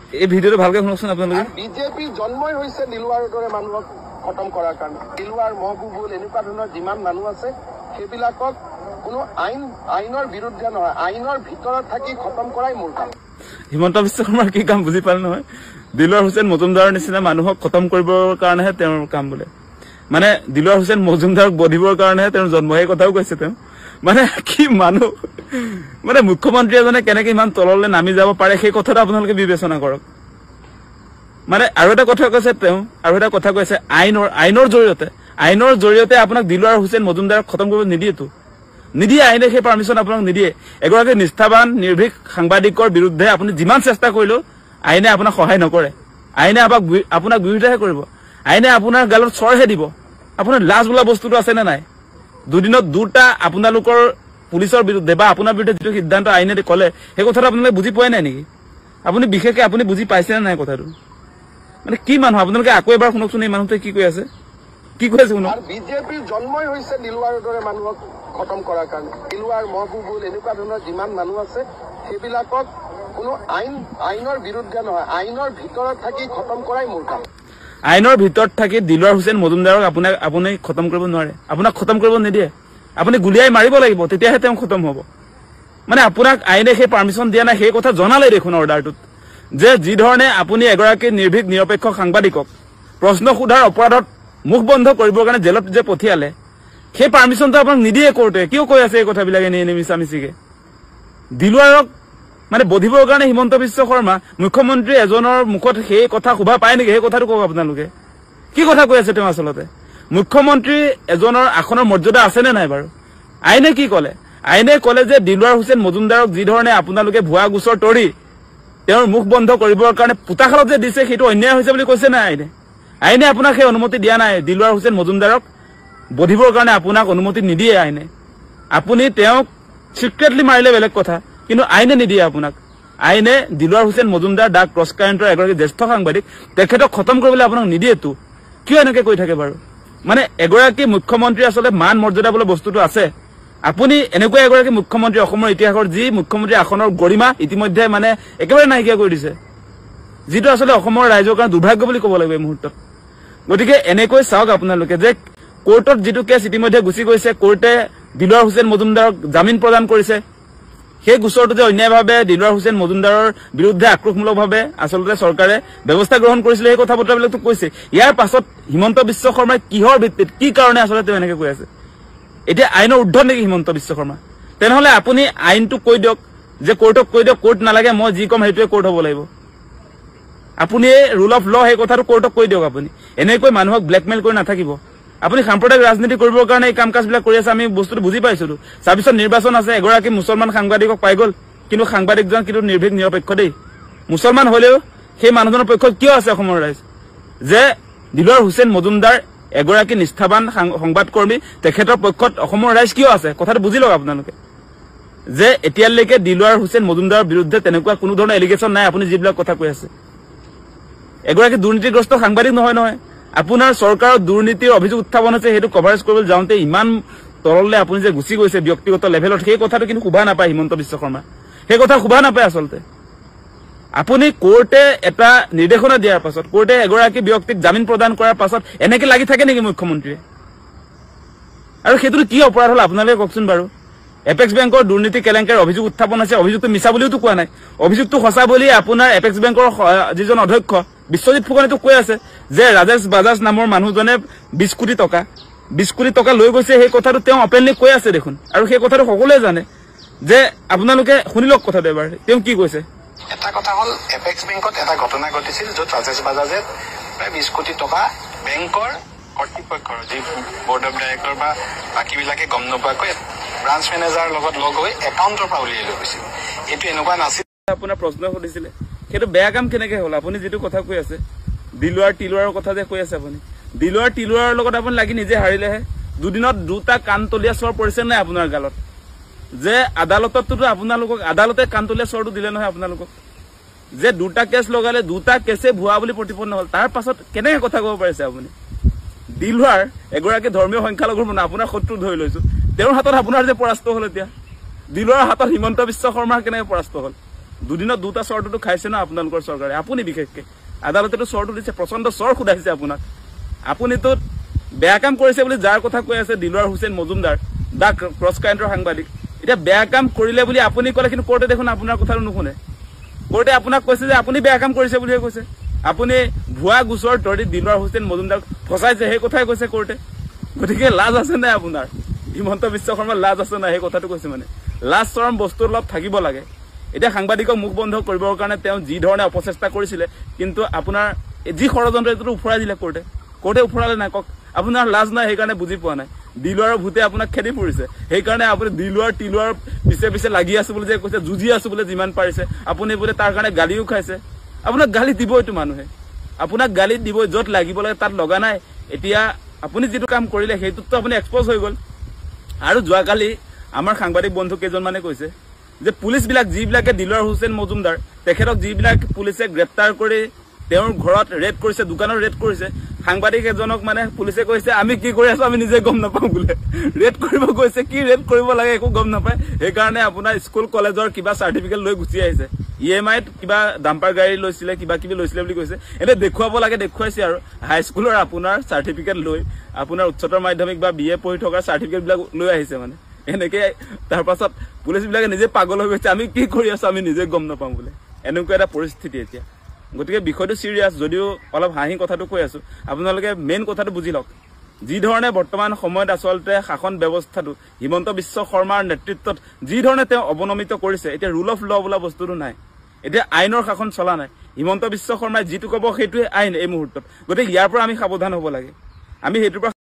এই ভিডিওটো ভালকে শুনকচোন আপোনালোকে। বিজেপিৰ জন্মই হৈছে দিলৱাৰ দৰে মানুহক খতম কৰাৰ কাৰণে। দিলৱাৰ মহবুবুল এনেকুৱা ধৰণৰ যিমান মানুহ আছে সেইবিলাকক কোনো আইনৰ বিৰুদ্ধে নহয়, আইনৰ ভিতৰত থাকি খতম কৰাই মোৰ কাম। হিমন্ত বিশ্ব শৰ্মাৰ কি কাম বুজি পালে নহয়? দিলৱাৰ হুছেইন মজুমদাৰৰ নিচিনা মানুহক খতম কৰিবৰ কাৰণেহে তেওঁৰ কাম বোলে। মানে দিলৱাৰ হুছেইন মজুমদাৰক বধিবৰ কাৰণেহে তেওঁৰ জন্ম, সেই কথাও কৈছে তেওঁ। মানে কি মানুহ, মানে মুখ্যমন্ত্ৰী এজনে কেনেকে ইমান তললৈ নামি যাব পাৰে সেই কথাটো আপোনালোকে বিবেচনা কৰক। মানে আৰু এটা কথা কৈছে তেওঁ, আৰু এটা কথা কৈছে আইনৰ জৰিয়তে আপোনাক দিলৱাৰ হুছেইন মজুমদাৰক খতম কৰিব নিদিয়ে আইনে, সেই পাৰ্মিশ্যন আপোনাক নিদিয়ে। এগৰাকী নিষ্ঠাবান নিৰ্ভীক সাংবাদিকৰ বিৰুদ্ধে আপুনি যিমান চেষ্টা কৰিলেও আইনে আপোনাক সহায় নকৰে। আইনে আপোনাক বিৰোধিতাহে কৰিব। আইনে আপোনাৰ গালত চৰহে দিব। আপোনাৰ লাজ বোলা বস্তুটো আছে নে নাই? দুদিনত দুটা আপোনালোকৰ পুলিচৰ বিৰুদ্ধে বা আপোনাৰ বিৰুদ্ধে যিটো সিদ্ধান্ত আইনে কলে সেই কথাটো আপোনালোকে বুজি পোৱাই নাই নেকি? আপুনি বিশেষকে আপুনি বুজি পাইছে নে নাই কথাটো? মানে কি মানুহ আপোনালোকে আকৌ এবাৰ শুনকচোন এই মানুহটোৱে কি কৈ আছে শুনক। বিজেপিৰ জন্মই হৈছে দিলৱাৰৰ দৰে মানুহক খতম কৰাৰ কাৰণে। দিলৱাৰ মহবুবুল এনেকুৱা ধৰণৰ যিমান মানুহ আছে সেইবিলাকক কোনো আইনৰ বিৰুদ্ধে নহয়, আইনৰ ভিতৰত থাকি খতম কৰাই মোৰ কাম। আইনৰ ভিতৰত থাকি দিলৱাৰ হুছেইন মজুমদাৰক আপুনি খতম কৰিব নোৱাৰে, আপোনাক খতম কৰিব নিদিয়ে। আপুনি গুলিয়াই মাৰিব লাগিব, তেতিয়াহে তেওঁ খতম হ'ব। মানে আপোনাক আইনে সেই পাৰ্মিশ্যন দিয়া নাই, সেই কথা জনালে দেখোন অৰ্ডাৰটোত, যে যি ধৰণে আপুনি এগৰাকী নিৰ্ভীক নিৰপেক্ষ সাংবাদিকক প্ৰশ্ন সোধাৰ অপৰাধত মুখ বন্ধ কৰিবৰ কাৰণে জেলত যে পঠিয়ালে, সেই পাৰ্মিশ্যনটো আপোনাক নিদিয়ে কোৰ্টে। কিয় কৈ আছে এই কথাবিলাক এনে মিছামিছিকে? দিলৱাৰক মানে বধিবৰ কাৰণে হিমন্ত বিশ্ব শৰ্মা মুখ্যমন্ত্ৰী এজনৰ মুখত সেই কথা শোভা পায় নেকি? সেই কথাটো কওক আপোনালোকে। কি কথা কৈ আছে তেওঁ আচলতে? মুখ্যমন্ত্ৰী এজনৰ আসনৰ মৰ্যাদা আছে নে নাই বাৰু? আইনে কি কলে? আইনে কলে যে দিলৱাৰ হুছেইন মজুমদাৰক যি ধৰণে আপোনালোকে ভুৱা গোচৰ তৰি তেওঁৰ মুখ বন্ধ কৰিবৰ কাৰণে পোতাশালত যে দিছে সেইটো অন্যায় হৈছে বুলি কৈছে নাই আইনে? আইনে আপোনাক সেই অনুমতি দিয়া নাই। দিলৱাৰ হুছেইন মজুমদাৰক বধিবৰ কাৰণে আপোনাক অনুমতি নিদিয়ে আইনে। আপুনি তেওঁক চিক্ৰেটলি মাৰিলে বেলেগ কথা, কিন্তু আইনে নিদিয়ে আপোনাক। আইনে দিলৱাৰ হুছেইন মজুমদাৰ ডাক ক্ৰছ কাৰেণ্টৰ এগৰাকী জ্যেষ্ঠ সাংবাদিক, তেখেতক খতম কৰিবলৈ আপোনাক নিদিয়েতো। কিয় এনেকে কৈ থাকে বাৰু? মানে এগৰাকী মুখ্যমন্ত্ৰী আচলতে মান মৰ্যাদা বোলা বস্তুটো আছে। আপুনি এনেকুৱা এগৰাকী মুখ্যমন্ত্ৰী, অসমৰ ইতিহাসৰ যি মুখ্যমন্ত্ৰী আসনৰ গৰিমা ইতিমধ্যে মানে একেবাৰে নাইকিয়া কৰি দিছে, যিটো আচলতে অসমৰ ৰাইজৰ কাৰণে দুৰ্ভাগ্য বুলি ক'ব লাগিব এই মুহূৰ্তত। গতিকে এনেকৈ চাওক আপোনালোকে যে কোৰ্টত যিটো কেছ ইতিমধ্যে গুচি গৈছে, কোৰ্টে দিলৱাৰ হুছেইন মজুমদাৰক জামিন প্ৰদান কৰিছে। সেই গোচৰটো যে অন্যায়ভাৱে দিলৱাৰ হুছেইন মজুমদাৰৰ বিৰুদ্ধে আক্ৰোশমূলকভাৱে আচলতে চৰকাৰে ব্যৱস্থা গ্ৰহণ কৰিছিলে, সেই কথা বতৰাবিলাকতো কৈছে। ইয়াৰ পাছত হিমন্ত বিশ্ব শৰ্মাই কিহৰ ভিত্তিত, কি কাৰণে আচলতে তেওঁ এনেকে কৈ আছে? এতিয়া আইনৰ ঊৰ্ধত নেকি হিমন্ত বিশ্ব শৰ্মা? তেনেহলে আপুনি আইনটো কৈ দিয়ক, যে কোৰ্টক কৈ দিয়ক, কোৰ্ট নালাগে, মই যি কম সেইটোৱে কোৰ্ট হ'ব লাগিব। আপুনি ৰুল অফ ল সেই কথাটো কোৰ্টক কৈ দিয়ক। আপুনি এনেকৈ মানুহক ব্লেকমেইল কৰি নাথাকিব। আপুনি সাম্প্ৰদায়িক ৰাজনীতি কৰিবৰ কাৰণে এই কাম কাজবিলাক কৰি আছে, আমি বস্তুটো বুজি পাইছো। ২৬ত নিৰ্বাচন আছে, এগৰাকী মুছলমান সাংবাদিকক পাই গ'ল, কিন্তু সাংবাদিকজন কিন্তু নিৰ্ভীক নিৰপেক্ষ দেই। মুছলমান হলেও সেই মানুহজনৰ পক্ষত কিয় আছে অসমৰ ৰাইজ? যে দিলৱাৰ হুছেইন মজুমদাৰ এগৰাকী নিষ্ঠাবান সংবাদকৰ্মী, তেখেতৰ পক্ষত অসমৰ ৰাইজ কিয় আছে? কথাটো বুজি লওক আপোনালোকে, যে এতিয়ালৈকে দিলৱাৰ হুছেইন মজুমদাৰৰ বিৰুদ্ধে তেনেকুৱা কোনো ধৰণৰ এলিগেশ্যন নাই। আপুনি যিবিলাক কথা কৈ আছে, এগৰাকী দুৰ্নীতিগ্ৰস্ত সাংবাদিক নহয়। আপোনাৰ চৰকাৰৰ দুৰ্নীতিৰ অভিযোগ উত্থাপন হৈছে, সেইটো কভাৰেজ কৰিবলৈ যাওঁতে ইমান তললৈ আপুনি যে গুচি গৈছে ব্যক্তিগত লেভেলত, সেই কথাটো কিন্তু শোভা নাপায় হিমন্ত বিশ্ব শৰ্মা। সেই কথা শোভা নাপায় আচলতে। আপুনি কোৰ্টে এটা নিৰ্দেশনা দিয়াৰ পাছত, কোৰ্টে এগৰাকী ব্যক্তিক জামিন প্ৰদান কৰাৰ পাছত এনেকে লাগি থাকে নেকি মুখ্যমন্ত্ৰীয়ে? আৰু সেইটোতো কি অপৰাধ হ'ল আপোনালোকে কওকচোন বাৰু? এপেক্স বেংকৰ দুৰ্নীতি কেলেংকাৰীৰ অভিযোগ উত্থাপন হৈছে, অভিযোগটো মিছা বুলিওতো কোৱা নাই, অভিযোগটো সঁচা বুলি আপোনাৰ এপেক্স বেংকৰ যিজন অধ্যক্ষ বিশ্বজিৎ ফুকনেতো কৈ আছে যে ৰাজেশ বাজাজ নামৰ মানুহজনে ২০ কোটি টকা লৈ গৈছে। সেই কথাটো তেওঁ অপেনলি কৈ আছে দেখোন, আৰু সেই কথাটো সকলোৱে জানে। যে আপোনালোকে শুনি লওক কথাটো এবাৰ, তেওঁ কি কৈছে। এটা কথা হ'ল, এপেক্স বেংকত এটা ঘটনা ঘটিছিল য'ত ৰাজেশ বাজাজে প্ৰায় ২০ কোটি টকা বেংকৰ কৰ্তৃপক্ষৰ যি বৰ্ড অফ ডাইৰেক্টৰ বা বাকীবিলাকে গম নোপোৱাকৈ ব্ৰাঞ্চ মেনেজাৰৰ লগত লগ হৈ একাউণ্টৰ পৰা উলিয়াই লৈ গৈছিল। এইটো এনেকুৱা নাছিল। আপোনাৰ প্ৰশ্ন সুধিছিলে, সেইটো বেয়া কাম কেনেকে হ'ল? আপুনি যিটো কথা কৈ আছে, দিলৱাৰ টিলৱাৰৰ কথা যে কৈ আছে, আপুনি দিলৱাৰ টিলৱাৰৰ লগত আপুনি লাগি নিজে হাৰিলেহে। দুদিনত দুটা কাণতলীয়া চৰ পৰিছে নাই আপোনাৰ গালত? যে আদালততো আপোনালোকক আদালতে কাণতলীয়া চৰটো দিলে নহয় আপোনালোকক, যে দুটা কেছ লগালে, দুটা কেছে ভুৱা বুলি প্ৰতিপন্ন হ'ল। তাৰ পাছত কেনেকে কথা ক'ব পাৰিছে আপুনি? দিলৱাৰ এগৰাকী ধৰ্মীয় সংখ্যালঘুৰ মানুহ, আপোনাৰ শত্ৰু ধৰি লৈছো, তেওঁৰ হাতত আপোনাৰ যে পৰাস্ত হ'ল, এতিয়া দিলৱাৰৰ হাতত হিমন্ত বিশ্ব শৰ্মাৰ কেনেকে পৰাস্ত হ'ল? দুদিনত দুটা চৰটো খাইছে ন আপোনালোকৰ চৰকাৰে আপুনি বিশেষকে আদালতেতো চৰটো দিছে প্ৰচণ্ড চৰ খুদাইছে আপোনাক আপুনিতো বেয়া কাম কৰিছে বুলি যাৰ কথা কৈ আছে দিলৱাৰ হুছেইন মজুমদাৰ দা ক্ৰছ কাৰেণ্টৰ সাংবাদিক এতিয়া বেয়া কাম কৰিলে বুলি আপুনি ক'লে কিন্তু কোৰ্টে দেখোন আপোনাৰ কথাটো নুশুনে কোৰ্টে আপোনাক কৈছে যে আপুনি বেয়া কাম কৰিছে বুলিহে কৈছে আপুনি ভুৱা গোচৰ তৰি দিলৱাৰ হুছেইন মজুমদাৰক ফচাইছে সেই কথাই কৈছে কোৰ্টে গতিকে লাজ আছে নাই আপোনাৰ হিমন্ত বিশ্ব শৰ্মাৰ লাজ আছে নাই সেই কথাটো কৈছে মানে লাজ চৰম বস্তু অলপ থাকিব লাগে এতিয়া সাংবাদিকক মুখ বন্ধ কৰিবৰ কাৰণে তেওঁ যি ধৰণে অপচেষ্টা কৰিছিলে কিন্তু আপোনাৰ যি ষড়যন্ত্ৰ এইটো উফৰাই দিলে কোৰ্টে উফৰালে নাই কওক আপোনাৰ লাজ নাই সেইকাৰণে বুজি পোৱা নাই দিলৱাৰৰ ভূতে আপোনাক খেদি ফুৰিছে সেইকাৰণে আপুনি দিলৱাৰ তিলৱাৰ পিছে লাগি আছো বুলি যে কৈছে যুঁজি আছো বোলে যিমান পাৰিছে আপুনি বোলে তাৰ কাৰণে গালিও খাইছে আপোনাক গালি দিব এইটো মানুহে আপোনাক গালি দিব য'ত লাগিব লাগে তাত লগা নাই এতিয়া আপুনি যিটো কাম কৰিলে সেইটোতো আপুনি এক্সপ'জ হৈ গ'ল আৰু যোৱাকালি আমাৰ সাংবাদিক বন্ধু কেইজনমানে কৈছে যে পুলিচবিলাক যিবিলাকে দিলৱাৰ হুছেইন মজুমদাৰ তেখেতক যিবিলাক পুলিচে গ্ৰেপ্তাৰ কৰি তেওঁৰ ঘৰত ৰেড কৰিছে দোকানত ৰেড কৰিছে সাংবাদিক এজনক মানে পুলিচে কৈছে আমি কি কৰি আছো আমি নিজে গম নাপাওঁ বোলে ৰেড কৰিব গৈছে কি ৰেড কৰিব লাগে একো গম নাপায় সেইকাৰণে আপোনাৰ স্কুল কলেজৰ কিবা চাৰ্টিফিকেট লৈ গুচি আহিছে EMIত কিবা ডাম্পাৰ গাড়ী লৈছিলে কিবা কিবি লৈছিলে বুলি কৈছে এনে দেখুৱাব লাগে দেখুৱাইছে আৰু হাইস্কুলৰ আপোনাৰ চাৰ্টিফিকেট লৈ আপোনাৰ উচ্চতৰ মাধ্যমিক বা BA পঢ়ি থকাৰ চাৰ্টিফিকেটবিলাক লৈ আহিছে মানে এনেকে তাৰ পাছত পুলিচবিলাকে নিজে পাগল হৈ গৈছে আমি কি কৰি আছো আমি নিজে গম নাপাওঁ বোলে এনেকুৱা এটা পৰিস্থিতি এতিয়া গতিকে বিষয়টো চিৰিয়াছ যদিও অলপ হাঁহি কথাটো কৈ আছো আপোনালোকে মেইন কথাটো বুজি লওক যি ধৰণে বৰ্তমান সময়ত আচলতে শাসন ব্যৱস্থাটো হিমন্ত বিশ্ব শৰ্মাৰ নেতৃত্বত যি ধৰণে তেওঁ অৱনমিত কৰিছে এতিয়া ৰুল অফ ল বোলা বস্তুটো নাই এতিয়া আইনৰ শাসন চলা নাই হিমন্ত বিশ্ব শৰ্মাই যিটো ক'ব সেইটোৱে আইন এই মুহূৰ্তত গতিকে ইয়াৰ পৰা আমি সাৱধান হ'ব লাগে আমি সেইটোৰ পৰা